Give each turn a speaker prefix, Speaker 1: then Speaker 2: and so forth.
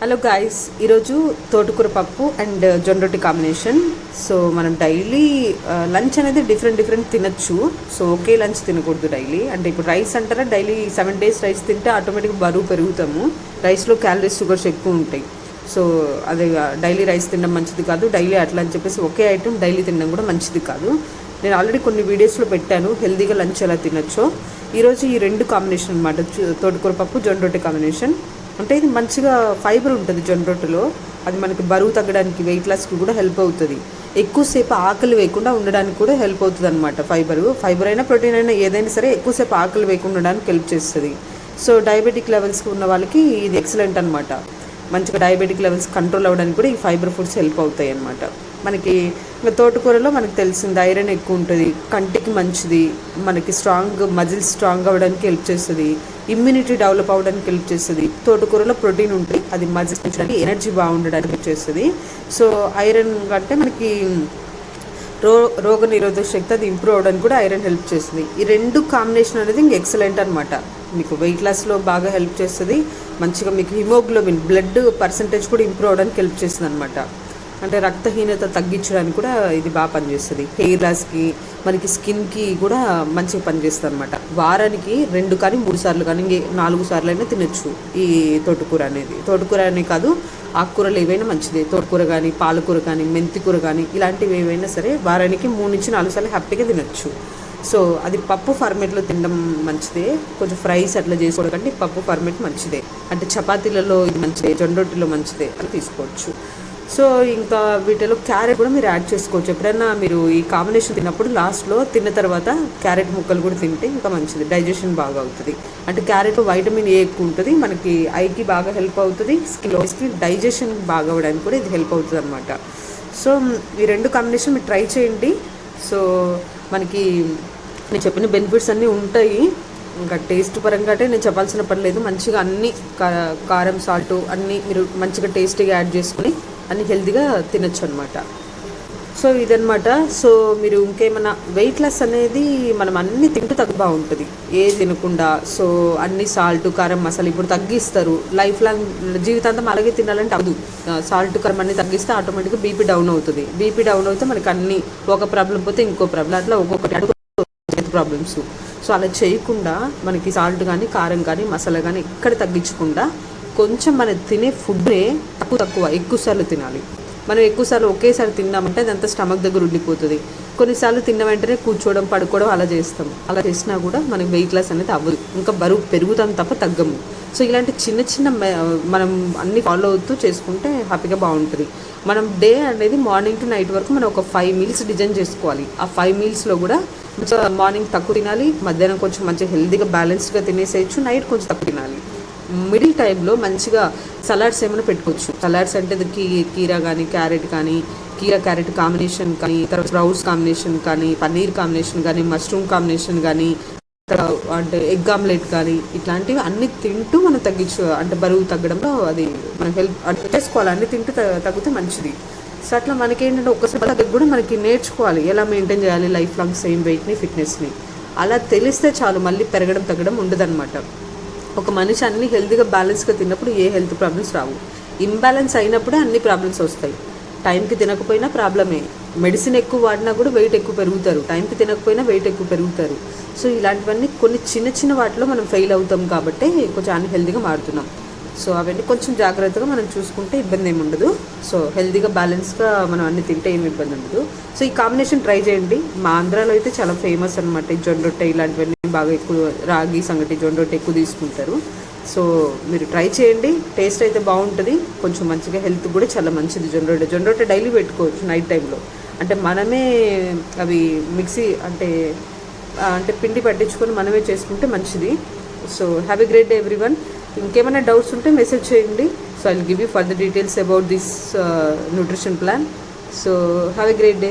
Speaker 1: Hello guys, ఈరోజు తోటకూర పప్పు అండ్ జొన్న రొట్టి కాంబినేషన్. సో మనం డైలీ లంచ్ అనేది డిఫరెంట్ తినచ్చు. సో ఒకే లంచ్ తినకూడదు డైలీ. అంటే ఇప్పుడు రైస్ అంటారా, డైలీ 7 days రైస్ తింటే ఆటోమేటిక్గా బరువు పెరుగుతాము. రైస్లో క్యాలరీస్, షుగర్స్ ఎక్కువ ఉంటాయి. సో అది డైలీ రైస్ తినడం మంచిది కాదు. డైలీ అట్లా అని చెప్పేసి ఒకే ఐటెం డైలీ తినడం కూడా మంచిది కాదు. నేను ఆల్రెడీ కొన్ని వీడియోస్లో పెట్టాను హెల్తీగా లంచ్ ఎలా తినచ్చో. ఈరోజు ఈ రెండు కాంబినేషన్ అనమాట, తోటకూర పప్పు జొన్న రొట్టె కాంబినేషన్. అంటే ఇది మంచిగా ఫైబర్ ఉంటుంది జొన్న రొట్టెలో. అది మనకి బరువు తగ్గడానికి, వెయిట్ లాస్కి కూడా హెల్ప్ అవుతుంది. ఎక్కువసేపు ఆకలి వేయకుండా ఉండడానికి కూడా హెల్ప్ అవుతుంది అనమాట. ఫైబర్ అయినా ప్రోటీన్ అయినా ఏదైనా సరే ఎక్కువసేపు ఆకలి వేయకుండా ఉండడానికి హెల్ప్ చేస్తుంది. సో డయాబెటిక్ లెవెల్స్కి ఉన్న వాళ్ళకి ఇది ఎక్సలెంట్ అనమాట. మంచిగా డయాబెటిక్ లెవెల్స్ కంట్రోల్ అవ్వడానికి కూడా ఈ ఫైబర్ ఫుడ్స్ హెల్ప్ అవుతాయి అన్నమాట. మనకి ఇంకా తోటకూరలో మనకు తెలిసింది ఐరన్ ఎక్కువ ఉంటుంది, కంటికి మంచిది, మనకి మజిల్స్ స్ట్రాంగ్ అవ్వడానికి హెల్ప్ చేస్తుంది, ఇమ్యూనిటీ డెవలప్ అవ్వడానికి హెల్ప్ చేస్తుంది. తోటకూరలో ప్రోటీన్ ఉంటుంది, అది మజిల్స్ పెంచడానికి, ఎనర్జీ బాగుండడానికి హెల్ప్ చేస్తుంది. సో ఐరన్ అంటే మనకి రోగ నిరోధక శక్తి అది ఇంప్రూవ్ అవ్వడానికి కూడా ఐరన్ హెల్ప్ చేస్తుంది. ఈ రెండు కాంబినేషన్ అనేది ఇంక ఎక్సలెంట్ అనమాట. మీకు వెయిట్ లాస్లో బాగా హెల్ప్ చేస్తుంది. మంచిగా మీకు హిమోగ్లోబిన్, బ్లడ్ పర్సంటేజ్ కూడా ఇంప్రూవ్ అవ్వడానికి హెల్ప్ చేస్తుంది అనమాట. అంటే రక్తహీనత తగ్గించడానికి కూడా ఇది బాగా పనిచేస్తుంది. హెయిర్ లాస్కి, మనకి స్కిన్కి కూడా మంచిగా పనిచేస్తుంది అనమాట. వారానికి 2 కానీ 3 సార్లు కానీ 4 సార్లు అయినా తినచ్చు ఈ తోటకూర అనేది. తోటకూర అనే కాదు, ఆకుకూరలు ఏవైనా మంచిదే. తోటకూర కానీ, పాలకూర కానీ, మెంతి కూర కానీ, ఇలాంటివి ఏవైనా సరే వారానికి 3 నుంచి 4 సార్లు హ్యాపీగా తినచ్చు. సో అది పప్పు ఫార్మేట్లో తినడం మంచిదే. కొంచెం ఫ్రైస్ అట్లా చేసుకోవడం కంటే పప్పు ఫార్మేట్ మంచిదే. అంటే చపాతీలలో ఇది మంచిదే, జొన్న రొట్టెలో మంచిదే అని తీసుకోవచ్చు. సో ఇంకా వీటిలో క్యారెట్ కూడా మీరు యాడ్ చేసుకోవచ్చు. ఎప్పుడైనా మీరు ఈ కాంబినేషన్ తిన్నప్పుడు లాస్ట్లో తిన్న తర్వాత క్యారెట్ ముక్కలు కూడా తింటే ఇంకా మంచిది, డైజెషన్ బాగా అవుతుంది. అంటే క్యారెట్ వైటమిన్ ఏ ఎక్కువ ఉంటుంది, మనకి ఐకి బాగా హెల్ప్ అవుతుంది, స్కిన్ డైజెషన్ బాగా అవ్వడానికి కూడా ఇది హెల్ప్ అవుతుంది అనమాట. సో ఈ రెండు కాంబినేషన్ మీరు ట్రై చేయండి. సో మనకి నేను చెప్పిన బెనిఫిట్స్ అన్నీ ఉంటాయి. ఇంకా టేస్ట్ పరంగా అంటే నేను చెప్పాల్సిన పని లేదు. మంచిగా అన్ని కారం, సాల్ట్ అన్నీ మీరు మంచిగా టేస్టీగా యాడ్ చేసుకుని అన్ని హెల్తీగా తినచ్చు అనమాట. సో ఇదనమాట. సో మీరు ఇంకేమైనా వెయిట్ లాస్ అనేది మనం అన్నీ తింటూ బాగుంటుంది, ఏ తినకుండా. సో అన్ని సాల్ట్, కారం, మసాలా ఇప్పుడు తగ్గిస్తారు. లైఫ్ లాంగ్ జీవితాంతం అలాగే తినాలంటే అవ్వదు. సాల్ట్, కారం అన్నీ తగ్గిస్తే ఆటోమేటిక్గా బీపీ డౌన్ అవుతుంది. బీపీ డౌన్ అవుతే మనకి అన్ని ఒక ప్రాబ్లం పోతే ఇంకో ప్రాబ్లం, అట్లా ఒక్కొక్కటి ప్రాబ్లమ్స్. సో అలా చేయకుండా మనకి సాల్ట్ కానీ, కారం కానీ, మసాలా కానీ ఎక్కడ తగ్గించకుండా కొంచెం మనం తినే ఫుడ్నే ఎక్కువసార్లు తినాలి. మనం ఎక్కువసార్లు ఒకేసారి తిన్నామంటే అదంతా స్టమక్ దగ్గర ఉండిపోతుంది. కొన్నిసార్లు తిన్న వెంటనే కూర్చోవడం, పడుకోవడం అలా చేస్తాం. అలా చేసినా కూడా మనకి వెయిట్ లాస్ అనేది అవ్వదు, ఇంకా బరువు పెరుగుతాం తప్ప తగ్గము. సో ఇలాంటి చిన్న మనం అన్ని ఫాలో అవుతూ చేసుకుంటే హ్యాపీగా బాగుంటుంది. మనం డే అనేది మార్నింగ్ టు నైట్ వరకు మనం ఒక 5 meals డిజైన్ చేసుకోవాలి. ఆ 5 mealsలో కూడా మార్నింగ్ తక్కువ తినాలి, మధ్యాహ్నం కొంచెం మంచిగా హెల్తీగా బ్యాలెన్స్డ్గా తినేసేయచ్చు, నైట్ కొంచెం తక్కువ తినాలి. మిడిల్ టైంలో మంచిగా సలాడ్స్ ఏమైనా పెట్టుకోవచ్చు. సలాడ్స్ అంటే కీరా కానీ, క్యారెట్ కానీ, క్యారెట్ కాంబినేషన్ కానీ, తర్వాత స్ప్రౌట్స్ కాంబినేషన్ కానీ, పన్నీర్ కాంబినేషన్ కానీ, మష్రూమ్ కాంబినేషన్ కానీ, అంటే ఎగ్ ఆమ్లెట్ కానీ, ఇట్లాంటివి అన్ని తింటూ మనం అంటే బరువు తగ్గడంలో అది మనం హెల్ప్ చేసుకోవాలి. అన్ని తింటూ తగ్గితే మంచిది. సో అట్లా మనకేంటంటే ఒక్కసారి తగ్గ కూడా మనకి నేర్చుకోవాలి ఎలా మెయింటైన్ చేయాలి లైఫ్ లాంగ్ సేమ్ వెయిట్ని, ఫిట్నెస్ని. అలా తెలిస్తే చాలు, మళ్ళీ పెరగడం తగ్గడం ఉండదన్నమాట. ఒక మనిషి అన్ని హెల్తీగా బ్యాలెన్స్గా తిన్నప్పుడు ఏ హెల్త్ ప్రాబ్లమ్స్ రావు. ఇంబ్యాలెన్స్ అయినప్పుడే అన్ని ప్రాబ్లమ్స్ వస్తాయి. టైంకి తినకపోయినా ప్రాబ్లమే. మెడిసిన్ ఎక్కువ వాడినా కూడా వెయిట్ ఎక్కువ పెరుగుతారు, టైంకి తినకపోయినా వెయిట్ ఎక్కువ పెరుగుతారు. సో ఇలాంటివన్నీ కొన్ని చిన్న వాటిలో మనం ఫెయిల్ అవుతాం కాబట్టి కొంచెం అన్హెల్తీగా మారుతున్నాం. సో అవన్నీ కొంచెం జాగ్రత్తగా మనం చూసుకుంటే ఇబ్బంది ఏమి ఉండదు. సో హెల్తీగా బ్యాలెన్స్గా మనం అన్ని తింటే ఏమి ఇబ్బంది ఉండదు. సో ఈ కాంబినేషన్ ట్రై చేయండి. మా ఆంధ్రాలో అయితే చాలా ఫేమస్ అనమాట ఈ జొన్న రొట్టె. ఇలాంటివన్నీ బాగా ఎక్కువ రాగి సంగటి, జొన్న రొట్టె ఎక్కువ తీసుకుంటారు. సో మీరు ట్రై చేయండి, టేస్ట్ అయితే బాగుంటుంది. కొంచెం మంచిగా హెల్త్ కూడా చాలా మంచిది. జొన్న రొట్టె డైలీ పెట్టుకోవచ్చు నైట్ టైంలో. అంటే మనమే అవి మిక్సీ అంటే పిండి పట్టించుకొని మనమే చేసుకుంటే మంచిది. So have a great day everyone. ఇంకేమైనా డౌట్స్ ఉంటే మెసేజ్ చేయండి. So I will give you further details about this nutrition plan. So have a great day.